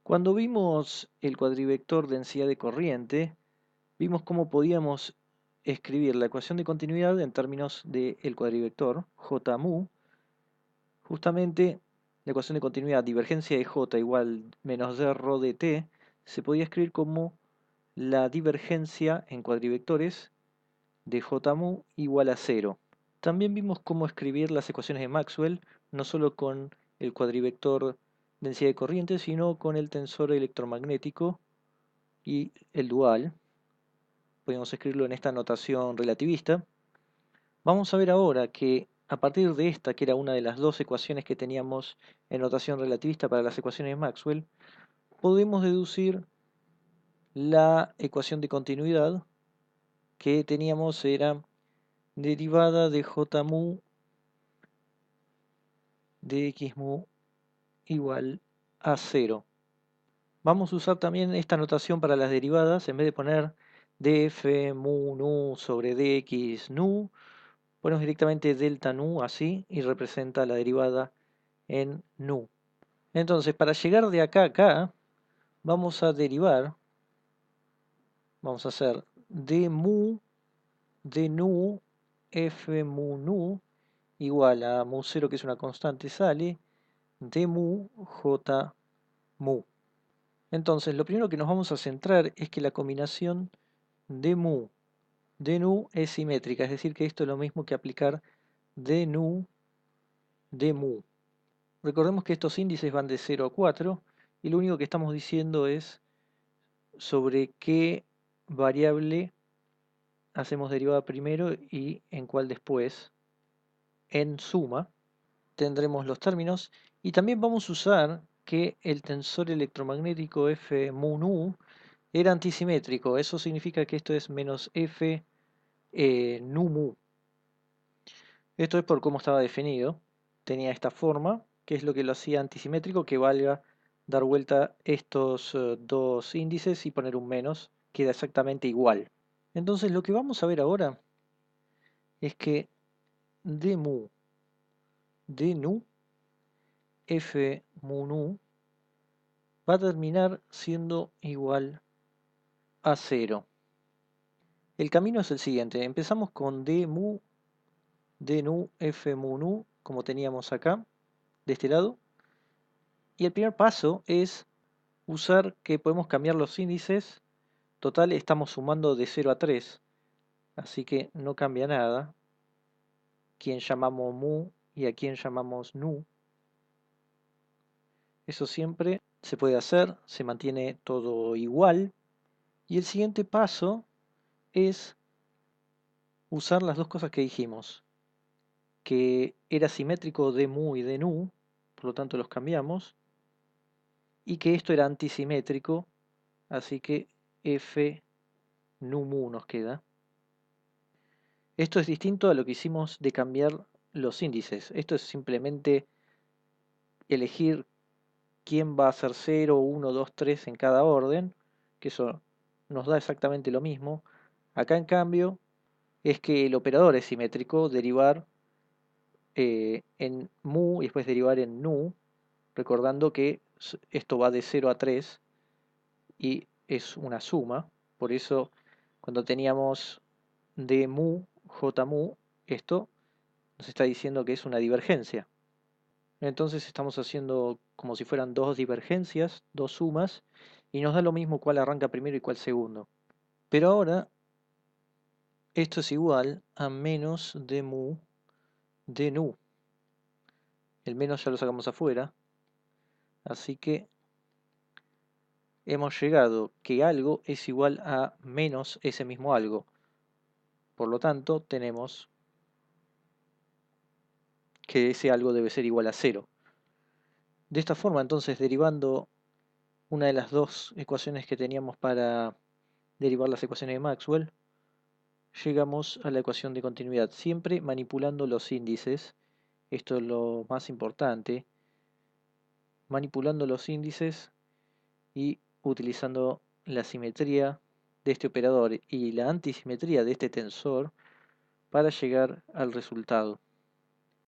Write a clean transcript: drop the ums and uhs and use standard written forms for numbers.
Cuando vimos el cuadrivector densidad de corriente, vimos cómo podíamos escribir la ecuación de continuidad en términos del cuadrivector J mu. Justamente la ecuación de continuidad divergencia de J igual menos d rho de t se podía escribir como la divergencia en cuadrivectores de J mu igual a 0. También vimos cómo escribir las ecuaciones de Maxwell, no solo con el cuadrivector densidad de corriente, sino con el tensor electromagnético y el dual. Podemos escribirlo en esta notación relativista. Vamos a ver ahora que a partir de esta, que era una de las dos ecuaciones que teníamos en notación relativista para las ecuaciones de Maxwell, podemos deducir la ecuación de continuidad que teníamos era derivada de J mu de X mu igual a 0. Vamos a usar también esta notación para las derivadas. En vez de poner df mu nu sobre dx nu, ponemos directamente delta nu así y representa la derivada en nu. Entonces, para llegar de acá a acá, vamos a derivar, vamos a hacer d mu de nu f mu nu igual a mu 0, que es una constante, sale d mu j mu. Entonces, lo primero que nos vamos a centrar es que la combinación de mu de nu es simétrica, es decir, que esto es lo mismo que aplicar de nu de mu. Recordemos que estos índices van de 0 a 4 y lo único que estamos diciendo es sobre qué variable hacemos derivada primero y en cuál después. En suma, tendremos los términos y también vamos a usar que el tensor electromagnético F mu nu era antisimétrico. Eso significa que esto es menos F nu mu. Esto es por cómo estaba definido. Tenía esta forma, que es lo que lo hacía antisimétrico, que valga dar vuelta estos dos índices y poner un menos. Queda exactamente igual. Entonces lo que vamos a ver ahora es que d mu de nu, F mu nu, va a terminar siendo igual a 0. El camino es el siguiente. Empezamos con d mu de nu, F mu nu, como teníamos acá, de este lado. Y el primer paso es usar que podemos cambiar los índices. Total, estamos sumando de 0 a 3, así que no cambia nada. Quién llamamos mu y a quién llamamos nu. Eso siempre se puede hacer, se mantiene todo igual. Y el siguiente paso es usar las dos cosas que dijimos, que era simétrico de mu y de nu, por lo tanto los cambiamos, y que esto era antisimétrico, así que f nu mu nos queda. Esto es distinto a lo que hicimos de cambiar los índices. Esto es simplemente elegir quién va a ser 0, 1, 2, 3 en cada orden, que eso nos da exactamente lo mismo. Acá en cambio es que el operador es simétrico, derivar en mu y después derivar en nu, recordando que esto va de 0 a 3 y es una suma. Por eso cuando teníamos d mu, j mu, esto nos está diciendo que es una divergencia. Entonces estamos haciendo como si fueran dos divergencias, dos sumas, y nos da lo mismo cuál arranca primero y cuál segundo. Pero ahora esto es igual a menos d mu de nu. El menos ya lo sacamos afuera, así que hemos llegado que algo es igual a menos ese mismo algo. Por lo tanto, tenemos que ese algo debe ser igual a 0. De esta forma, entonces, derivando una de las dos ecuaciones que teníamos para derivar las ecuaciones de Maxwell, llegamos a la ecuación de continuidad, siempre manipulando los índices. Esto es lo más importante, manipulando los índices y utilizando la simetría de este operador y la antisimetría de este tensor para llegar al resultado.